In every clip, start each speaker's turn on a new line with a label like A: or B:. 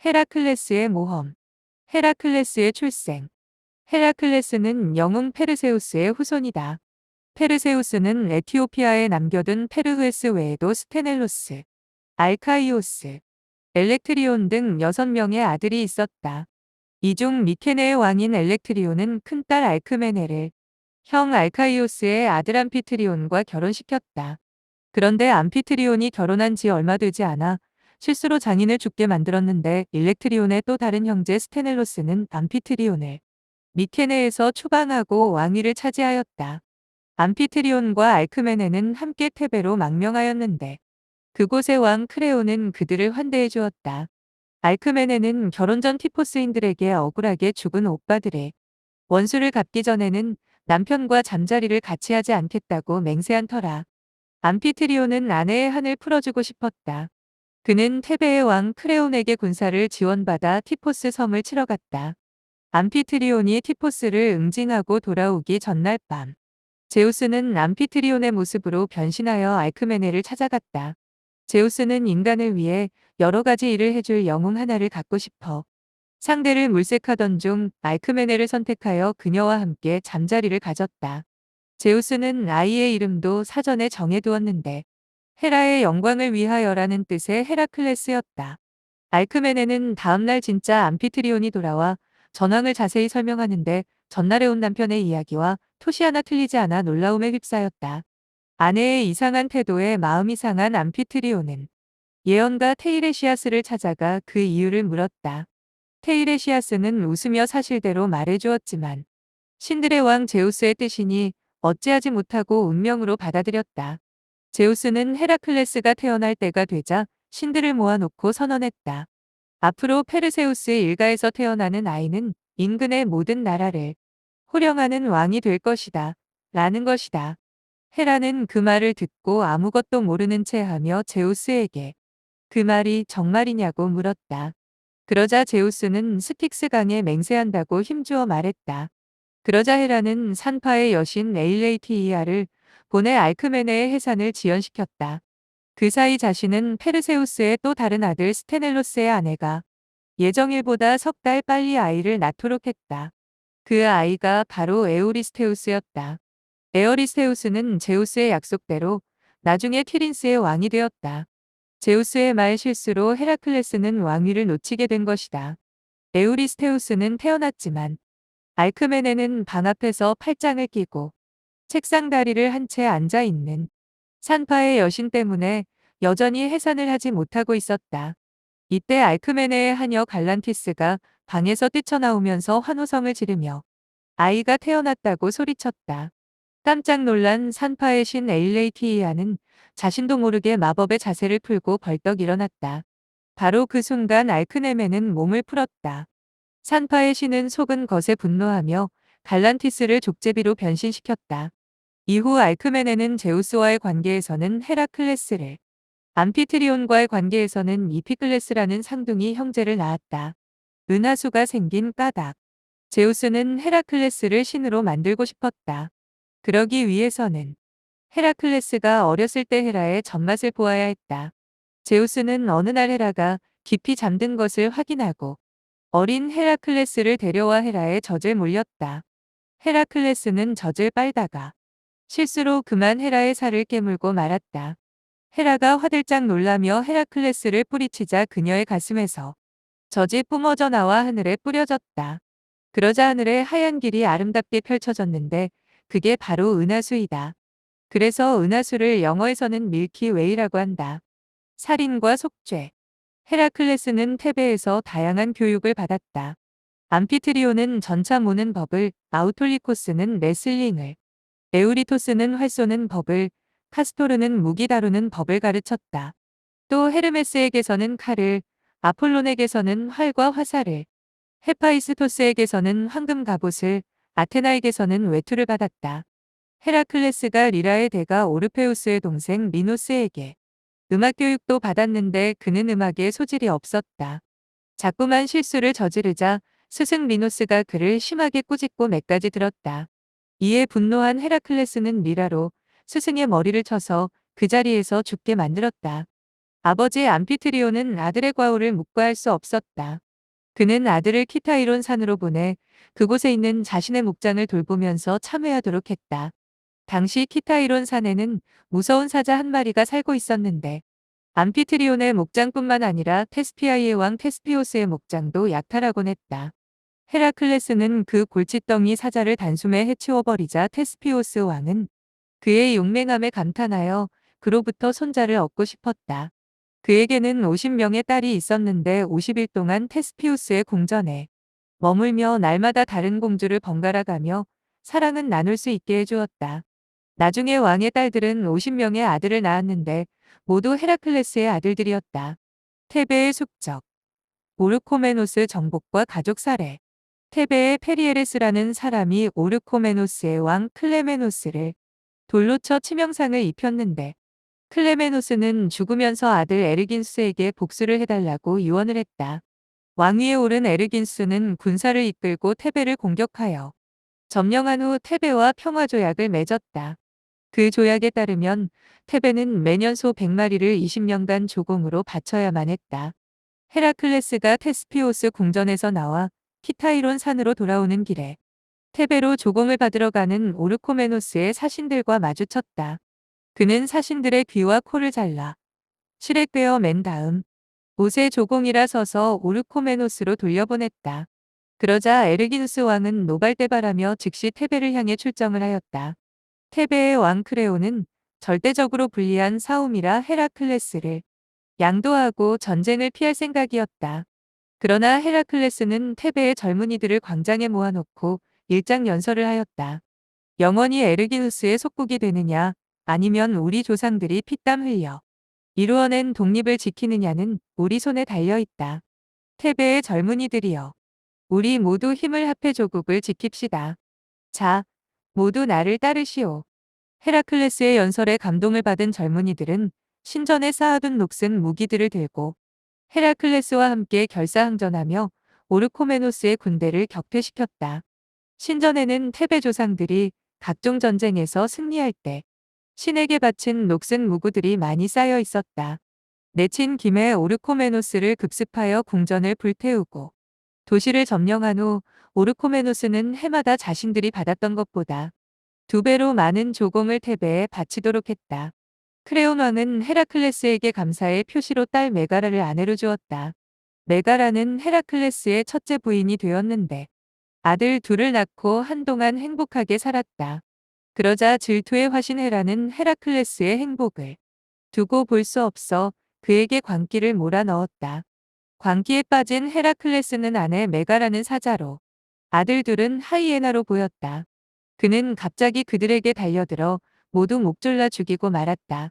A: 헤라클레스의 모험. 헤라클레스의 출생. 헤라클레스는 영웅 페르세우스의 후손이다. 페르세우스는 에티오피아에 남겨둔 페르흐에스 외에도 스테넬로스, 알카이오스, 엘렉트리온 등 6명의 아들이 있었다. 이 중 미케네의 왕인 엘렉트리온은 큰딸 알크메네를 형 알카이오스의 아들 암피트리온과 결혼시켰다. 그런데 암피트리온이 결혼한 지 얼마 되지 않아 실수로 장인을 죽게 만들었는데 일렉트리온의 또 다른 형제 스테넬로스는 암피트리온을 미케네에서 추방하고 왕위를 차지하였다. 암피트리온과 알크메네는 함께 테베로 망명하였는데 그곳의 왕 크레오는 그들을 환대해 주었다. 알크메네는 결혼 전 티포스인들에게 억울하게 죽은 오빠들의 원수를 갚기 전에는 남편과 잠자리를 같이 하지 않겠다고 맹세한 터라. 암피트리온은 아내의 한을 풀어주고 싶었다. 그는 테베의 왕 크레온에게 군사를 지원받아 티포스 섬을 치러 갔다. 암피트리온이 티포스를 응징하고 돌아오기 전날 밤, 제우스는 암피트리온의 모습으로 변신하여 알크메네를 찾아갔다. 제우스는 인간을 위해 여러 가지 일을 해줄 영웅 하나를 갖고 싶어 상대를 물색하던 중 알크메네를 선택하여 그녀와 함께 잠자리를 가졌다. 제우스는 아이의 이름도 사전에 정해두었는데 헤라의 영광을 위하여라는 뜻의 헤라클레스였다. 알크메네는 다음날 진짜 암피트리온이 돌아와 전황을 자세히 설명하는데 전날에 온 남편의 이야기와 토시 하나 틀리지 않아 놀라움에 휩싸였다. 아내의 이상한 태도에 마음이 상한 암피트리온은 예언가 테이레시아스를 찾아가 그 이유를 물었다. 테이레시아스는 웃으며 사실대로 말해주었지만 신들의 왕 제우스의 뜻이니 어찌하지 못하고 운명으로 받아들였다. 제우스는 헤라클레스가 태어날 때가 되자 신들을 모아놓고 선언했다. 앞으로 페르세우스 일가에서 태어나는 아이는 인근의 모든 나라를 호령하는 왕이 될 것이다. 라는 것이다. 헤라는 그 말을 듣고 아무것도 모르는 채 하며 제우스에게 그 말이 정말이냐고 물었다. 그러자 제우스는 스틱스 강에 맹세한다고 힘주어 말했다. 그러자 헤라는 산파의 여신 에일레이티이아를 보내 알크메네의 해산을 지연시켰다. 그 사이 자신은 페르세우스의 또 다른 아들 스테넬로스의 아내가 예정일보다 3달 빨리 아이를 낳도록 했다. 그 아이가 바로 에우리스테우스였다. 에어리스테우스는 제우스의 약속대로 나중에 티린스의 왕이 되었다. 제우스의 말 실수로 헤라클레스는 왕위를 놓치게 된 것이다. 에우리스테우스는 태어났지만 알크메네는 방 앞에서 팔짱을 끼고 책상 다리를 한 채 앉아 있는 산파의 여신 때문에 여전히 해산을 하지 못하고 있었다. 이때 알크메네의 하녀 갈란티스가 방에서 뛰쳐나오면서 환호성을 지르며 아이가 태어났다고 소리쳤다. 깜짝 놀란 산파의 신 에일레이티이아는 자신도 모르게 마법의 자세를 풀고 벌떡 일어났다. 바로 그 순간 알크메네는 몸을 풀었다. 산파의 신은 속은 것에 분노하며 갈란티스를 족제비로 변신시켰다. 이후 알크메네는 제우스와의 관계에서는 헤라클레스를, 암피트리온과의 관계에서는 이피클레스라는 상둥이 형제를 낳았다. 은하수가 생긴 까닭. 제우스는 헤라클레스를 신으로 만들고 싶었다. 그러기 위해서는 헤라클레스가 어렸을 때 헤라의 젖맛을 보아야 했다. 제우스는 어느 날 헤라가 깊이 잠든 것을 확인하고 어린 헤라클레스를 데려와 헤라의 젖을 물렸다. 헤라클레스는 젖을 빨다가 실수로 그만 헤라의 살을 깨물고 말았다. 헤라가 화들짝 놀라며 헤라클레스를 뿌리치자 그녀의 가슴에서 젖이 뿜어져 나와 하늘에 뿌려졌다. 그러자 하늘에 하얀 길이 아름답게 펼쳐졌는데 그게 바로 은하수이다. 그래서 은하수를 영어에서는 밀키웨이라고 한다. 살인과 속죄. 헤라클레스는 테베에서 다양한 교육을 받았다. 암피트리온은 전차 모는 법을, 아우톨리코스는 레슬링을, 에우리토스는 활 쏘는 법을, 카스토르는 무기 다루는 법을 가르쳤다. 또 헤르메스에게서는 칼을, 아폴론에게서는 활과 화살을, 헤파이스토스에게서는 황금 갑옷을, 아테나에게서는 외투를 받았다. 헤라클레스가 리라의 대가 오르페우스의 동생 미노스에게 음악 교육도 받았는데 그는 음악에 소질이 없었다. 자꾸만 실수를 저지르자 스승 미노스가 그를 심하게 꾸짖고 매까지 들었다. 이에 분노한 헤라클레스는 리라로 스승의 머리를 쳐서 그 자리에서 죽게 만들었다. 아버지 암피트리온은 아들의 과오를 묵과할 수 없었다. 그는 아들을 키타이론 산으로 보내 그곳에 있는 자신의 목장을 돌보면서 참회하도록 했다. 당시 키타이론 산에는 무서운 사자 한 마리가 살고 있었는데 암피트리온의 목장뿐만 아니라 테스피아이의 왕 테스피오스의 목장도 약탈하곤 했다. 헤라클레스는 그 골칫덩이 사자를 단숨에 해치워버리자 테스피오스 왕은 그의 용맹함에 감탄하여 그로부터 손자를 얻고 싶었다. 그에게는 50명의 딸이 있었는데 50일 동안 테스피우스의 궁전에 머물며 날마다 다른 공주를 번갈아 가며 사랑은 나눌 수 있게 해주었다. 나중에 왕의 딸들은 50명의 아들을 낳았는데 모두 헤라클레스의 아들들이었다. 테베의 숙적, 오르코메노스 정복과 가족 살해. 테베의 페리에레스라는 사람이 오르코메노스의 왕 클레메노스를 돌로 쳐 치명상을 입혔는데 클레메노스는 죽으면서 아들 에르긴스에게 복수를 해달라고 유언을 했다. 왕위에 오른 에르긴스는 군사를 이끌고 테베를 공격하여 점령한 후 테베와 평화조약을 맺었다. 그 조약에 따르면 테베는 매년 소 100마리를 20년간 조공으로 바쳐야만 했다. 헤라클레스가 테스피오스 궁전에서 나와 키타이론 산으로 돌아오는 길에 테베로 조공을 받으러 가는 오르코메노스의 사신들과 마주쳤다. 그는 사신들의 귀와 코를 잘라 실액되어 맨 다음 옷에 조공이라 서서 오르코메노스로 돌려보냈다. 그러자 에르기누스 왕은 노발대발하며 즉시 테베를 향해 출정을 하였다. 테베의 왕 크레오는 절대적으로 불리한 사움이라 헤라클레스를 양도하고 전쟁을 피할 생각이었다. 그러나 헤라클레스는 테베의 젊은이들을 광장에 모아놓고 일장연설을 하였다. 영원히 에르기누스의 속국이 되느냐 아니면 우리 조상들이 피땀 흘려 이루어낸 독립을 지키느냐는 우리 손에 달려있다. 테베의 젊은이들이여. 우리 모두 힘을 합해 조국을 지킵시다. 자, 모두 나를 따르시오. 헤라클레스의 연설에 감동을 받은 젊은이들은 신전에 쌓아둔 녹슨 무기들을 들고 헤라클레스와 함께 결사항전하며 오르코메노스의 군대를 격퇴시켰다. 신전에는 테베 조상들이 각종 전쟁에서 승리할 때 신에게 바친 녹슨 무구들이 많이 쌓여 있었다. 내친 김에 오르코메노스를 급습하여 궁전을 불태우고 도시를 점령한 후 오르코메노스는 해마다 자신들이 받았던 것보다 2배로 많은 조공을 테베에 바치도록 했다. 크레온 왕은 헤라클레스에게 감사의 표시로 딸 메가라를 아내로 주었다. 메가라는 헤라클레스의 첫째 부인이 되었는데 아들 둘을 낳고 한동안 행복하게 살았다. 그러자 질투의 화신 헤라는 헤라클레스의 행복을 두고 볼 수 없어 그에게 광기를 몰아넣었다. 광기에 빠진 헤라클레스는 아내 메가라는 사자로 아들 둘은 하이에나로 보였다. 그는 갑자기 그들에게 달려들어 모두 목 졸라 죽이고 말았다.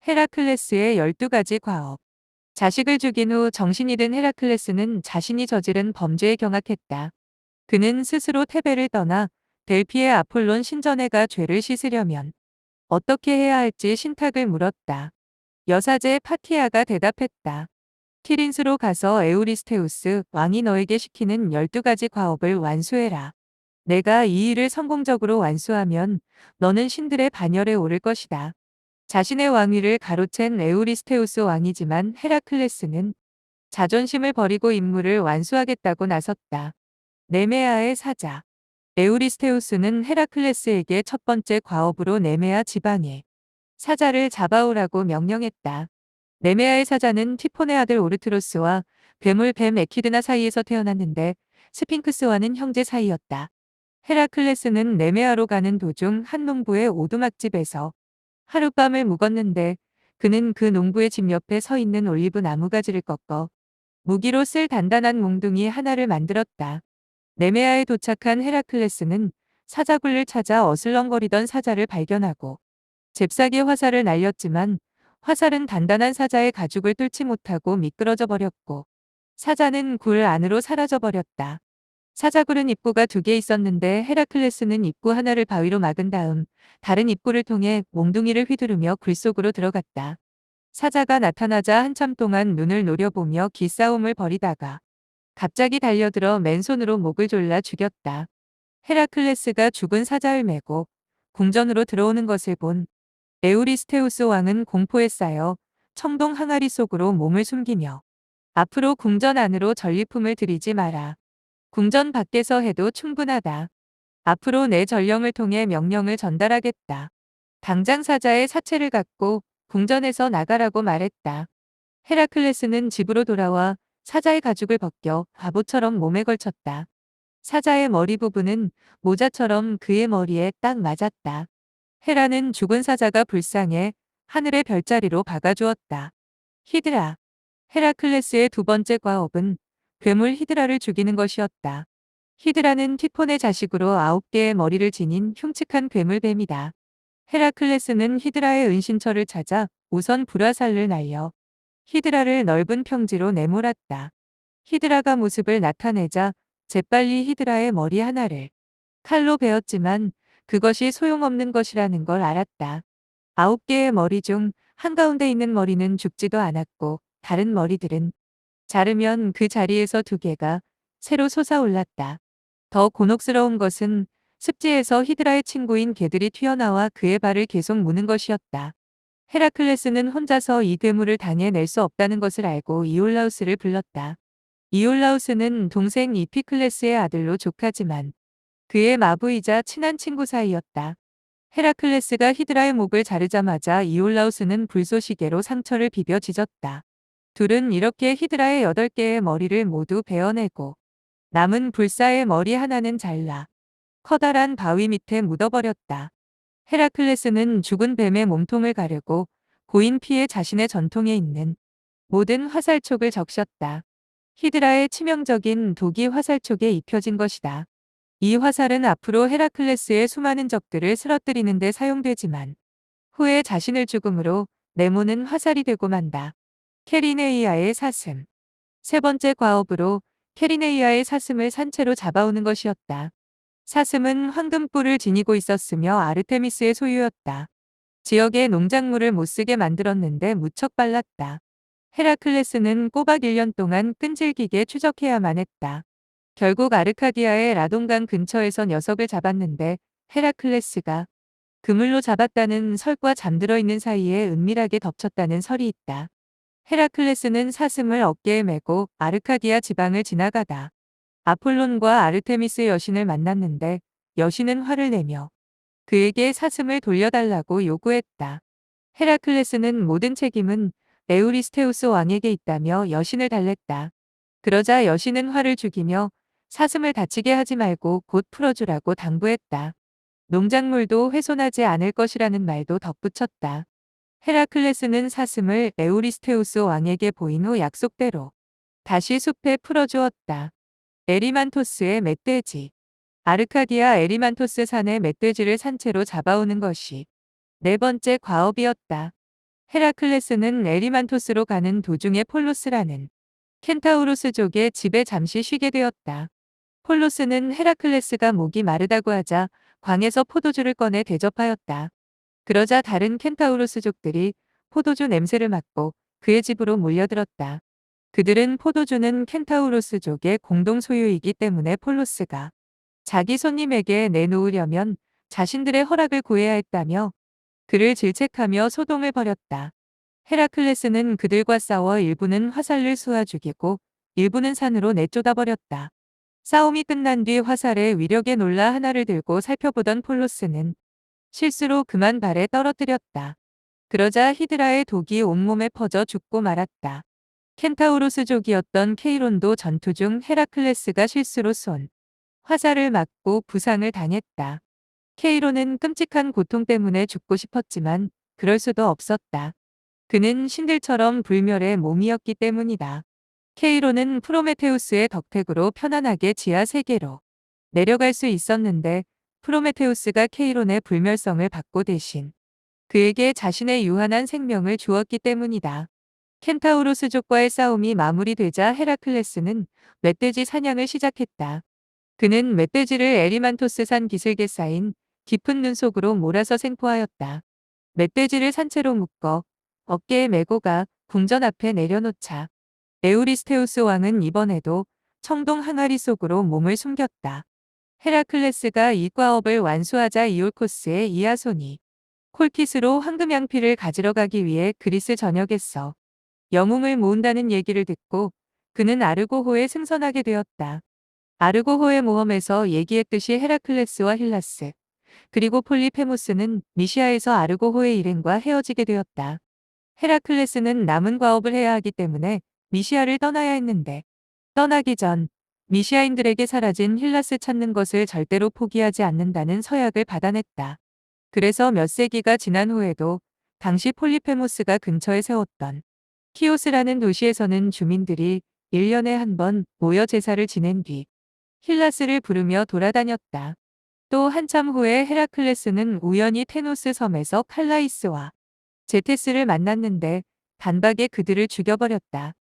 A: 헤라클레스의 12가지 과업. 자식을 죽인 후 정신이 든 헤라클레스는 자신이 저지른 범죄에 경악했다. 그는 스스로 테베를 떠나 델피의 아폴론 신전에 가 죄를 씻으려면 어떻게 해야 할지 신탁을 물었다. 여사제 파티아가 대답했다. 티린스로 가서 에우리스테우스 왕이 너에게 시키는 12가지 과업을 완수해라. 내가 이 일을 성공적으로 완수하면 너는 신들의 반열에 오를 것이다. 자신의 왕위를 가로챈 에우리스테우스 왕이지만 헤라클레스는 자존심을 버리고 임무를 완수하겠다고 나섰다. 네메아의 사자. 에우리스테우스는 헤라클레스에게 첫 번째 과업으로 네메아 지방에 사자를 잡아오라고 명령했다. 네메아의 사자는 티폰의 아들 오르트로스와 괴물 뱀 에키드나 사이에서 태어났는데 스핑크스와는 형제 사이였다. 헤라클레스는 네메아로 가는 도중 한 농부의 오두막집에서 하룻밤을 묵었는데 그는 그 농부의 집 옆에 서 있는 올리브 나무가지를 꺾어 무기로 쓸 단단한 몽둥이 하나를 만들었다. 네메아에 도착한 헤라클레스는 사자굴을 찾아 어슬렁거리던 사자를 발견하고 잽싸게 화살을 날렸지만 화살은 단단한 사자의 가죽을 뚫지 못하고 미끄러져 버렸고 사자는 굴 안으로 사라져 버렸다. 사자굴은 입구가 2개 있었는데 헤라클레스는 입구 하나를 바위로 막은 다음 다른 입구를 통해 몽둥이를 휘두르며 굴 속으로 들어갔다. 사자가 나타나자 한참 동안 눈을 노려보며 기싸움을 벌이다가 갑자기 달려들어 맨손으로 목을 졸라 죽였다. 헤라클레스가 죽은 사자를 메고 궁전으로 들어오는 것을 본 에우리스테우스 왕은 공포에 쌓여 청동 항아리 속으로 몸을 숨기며 앞으로 궁전 안으로 전리품을 들이지 마라. 궁전 밖에서 해도 충분하다. 앞으로 내 전령을 통해 명령을 전달하겠다. 당장 사자의 사체를 갖고 궁전에서 나가라고 말했다. 헤라클레스는 집으로 돌아와 사자의 가죽을 벗겨 바보처럼 몸에 걸쳤다. 사자의 머리 부분은 모자처럼 그의 머리에 딱 맞았다. 헤라는 죽은 사자가 불쌍해 하늘의 별자리로 박아주었다. 히드라. 헤라클레스의 2번째 과업은 괴물 히드라를 죽이는 것이었다. 히드라는 티폰의 자식으로 9개의 머리를 지닌 흉측한 괴물뱀이다. 헤라클레스는 히드라의 은신처를 찾아 우선 불화살을 날려 히드라를 넓은 평지로 내몰았다. 히드라가 모습을 나타내자 재빨리 히드라의 머리 하나를 칼로 베었지만 그것이 소용없는 것이라는 걸 알았다. 9개의 머리 중 한가운데 있는 머리는 죽지도 않았고 다른 머리들은 자르면 그 자리에서 2개가 새로 솟아올랐다. 더 곤혹스러운 것은 습지에서 히드라의 친구인 개들이 튀어나와 그의 발을 계속 무는 것이었다. 헤라클레스는 혼자서 이 괴물을 당해낼 수 없다는 것을 알고 이올라우스를 불렀다. 이올라우스는 동생 이피클레스의 아들로 조카지만 그의 마부이자 친한 친구 사이였다. 헤라클레스가 히드라의 목을 자르자마자 이올라우스는 불쏘시개로 상처를 비벼 찢었다. 둘은 이렇게 히드라의 8개의 머리를 모두 베어내고 남은 불사의 머리 하나는 잘라 커다란 바위 밑에 묻어버렸다. 헤라클레스는 죽은 뱀의 몸통을 가르고 고인 피에 자신의 전통에 있는 모든 화살촉을 적셨다. 히드라의 치명적인 독이 화살촉에 입혀진 것이다. 이 화살은 앞으로 헤라클레스의 수많은 적들을 쓰러뜨리는 데 사용되지만 후에 자신을 죽음으로 네모는 화살이 되고 만다. 케리네이아의 사슴. 3번째 과업으로 케리네이아의 사슴을 산채로 잡아오는 것이었다. 사슴은 황금뿔을 지니고 있었으며 아르테미스의 소유였다. 지역의 농작물을 못쓰게 만들었는데 무척 빨랐다. 헤라클레스는 꼬박 1년 동안 끈질기게 추적해야만 했다. 결국 아르카디아의 라돈강 근처에서 녀석을 잡았는데 헤라클레스가 그물로 잡았다는 설과 잠들어 있는 사이에 은밀하게 덮쳤다는 설이 있다. 헤라클레스는 사슴을 어깨에 메고 아르카디아 지방을 지나가다 아폴론과 아르테미스 여신을 만났는데 여신은 화를 내며 그에게 사슴을 돌려달라고 요구했다. 헤라클레스는 모든 책임은 에우리스테우스 왕에게 있다며 여신을 달랬다. 그러자 여신은 화를 죽이며 사슴을 다치게 하지 말고 곧 풀어주라고 당부했다. 농작물도 훼손하지 않을 것이라는 말도 덧붙였다. 헤라클레스는 사슴을 에우리스테우스 왕에게 보인 후 약속대로 다시 숲에 풀어주었다. 에리만토스의 멧돼지. 아르카디아 에리만토스 산의 멧돼지를 산채로 잡아오는 것이 4번째 과업이었다. 헤라클레스는 에리만토스로 가는 도중에 폴로스라는 켄타우로스족의 집에 잠시 쉬게 되었다. 폴로스는 헤라클레스가 목이 마르다고 하자 광에서 포도주를 꺼내 대접하였다. 그러자 다른 켄타우로스족들이 포도주 냄새를 맡고 그의 집으로 몰려들었다. 그들은 포도주는 켄타우로스족의 공동 소유이기 때문에 폴로스가 자기 손님에게 내놓으려면 자신들의 허락을 구해야 했다며 그를 질책하며 소동을 벌였다. 헤라클레스는 그들과 싸워 일부는 화살을 쏘아 죽이고 일부는 산으로 내쫓아 버렸다. 싸움이 끝난 뒤 화살의 위력에 놀라 하나를 들고 살펴보던 폴로스는 실수로 그만 발에 떨어뜨렸다. 그러자 히드라의 독이 온몸에 퍼져 죽고 말았다. 켄타우로스족이었던 케이론도 전투 중 헤라클레스가 실수로 쏜 화살을 맞고 부상을 당했다. 케이론은 끔찍한 고통 때문에 죽고 싶었지만 그럴 수도 없었다. 그는 신들처럼 불멸의 몸이었기 때문이다. 케이론은 프로메테우스의 덕택으로 편안하게 지하 세계로 내려갈 수 있었는데 프로메테우스가 케이론의 불멸성을 받고 대신 그에게 자신의 유한한 생명을 주었기 때문이다. 켄타우로스족과의 싸움이 마무리되자 헤라클레스는 멧돼지 사냥을 시작했다. 그는 멧돼지를 에리만토스산 기슭에 쌓인 깊은 눈 속으로 몰아서 생포하였다. 멧돼지를 산채로 묶어 어깨에 메고 가 궁전 앞에 내려놓자 에우리스테우스 왕은 이번에도 청동 항아리 속으로 몸을 숨겼다. 헤라클레스가 이 과업을 완수하자 이올코스의 이하손이 콜키스로 황금양피를 가지러 가기 위해 그리스 전역에서 영웅을 모은다는 얘기를 듣고 그는 아르고호에 승선하게 되었다. 아르고호의 모험에서 얘기했듯이 헤라클레스와 힐라스 그리고 폴리페모스는 미시아에서 아르고호의 일행과 헤어지게 되었다. 헤라클레스는 남은 과업을 해야 하기 때문에 미시아를 떠나야 했는데 떠나기 전 미시아인들에게 사라진 힐라스 찾는 것을 절대로 포기하지 않는다는 서약을 받아냈다. 그래서 몇 세기가 지난 후에도 당시 폴리페모스가 근처에 세웠던 키오스라는 도시에서는 주민들이 1년에 한 번 모여 제사를 지낸 뒤 힐라스를 부르며 돌아다녔다. 또 한참 후에 헤라클레스는 우연히 테노스 섬에서 칼라이스와 제테스를 만났는데 단박에 그들을 죽여버렸다.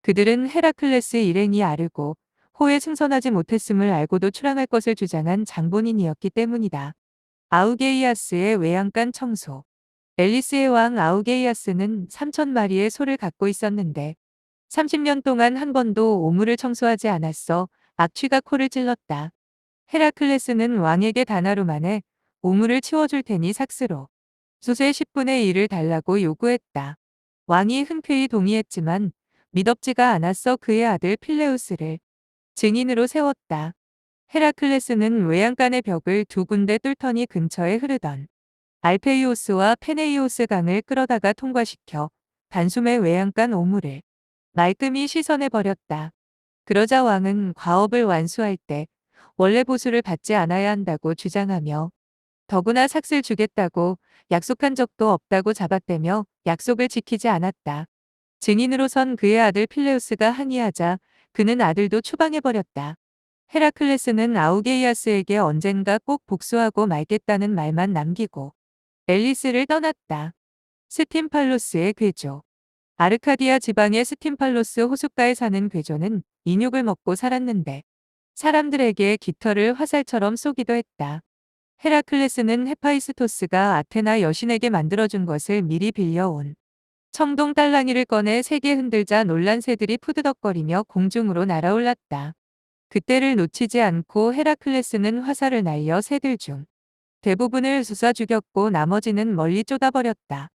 A: 그들은 헤라클레스 일행이 아르고 호에 승선하지 못했음을 알고도 출항할 것을 주장한 장본인이었기 때문이다. 아우게이아스의 외양간 청소. 앨리스의 왕 아우게이아스는 3,000마리의 소를 갖고 있었는데 30년 동안 한 번도 오물을 청소하지 않았어 악취가 코를 찔렀다. 헤라클레스는 왕에게 단하루만에 오물을 치워줄 테니 삭스로 숫의 10분의 1을 달라고 요구했다. 왕이 흔쾌히 동의했지만 미덥지가 않았어 그의 아들 필레우스를 증인으로 세웠다. 헤라클레스는 외양간의 벽을 두 군데 뚫더니 근처에 흐르던 알페이오스와 페네이오스 강을 끌어다가 통과시켜 단숨에 외양간 오물을 말끔히 씻어내버렸다. 그러자 왕은 과업을 완수할 때 원래 보수를 받지 않아야 한다고 주장하며 더구나 삭슬 주겠다고 약속한 적도 없다고 잡아떼며 약속을 지키지 않았다. 증인으로선 그의 아들 필레우스가 항의하자 그는 아들도 추방해버렸다. 헤라클레스는 아우게이아스에게 언젠가 꼭 복수하고 말겠다는 말만 남기고 앨리스를 떠났다. 스팀팔로스의 괴조. 아르카디아 지방의 스팀팔로스 호숫가에 사는 괴조는 인육을 먹고 살았는데 사람들에게 깃털을 화살처럼 쏘기도 했다. 헤라클레스는 헤파이스토스가 아테나 여신에게 만들어준 것을 미리 빌려온 청동 딸랑이를 꺼내 세게 흔들자 놀란 새들이 푸드덕거리며 공중으로 날아올랐다. 그때를 놓치지 않고 헤라클레스는 화살을 날려 새들 중 대부분을 쑤쏴 죽였고 나머지는 멀리 쫓아버렸다.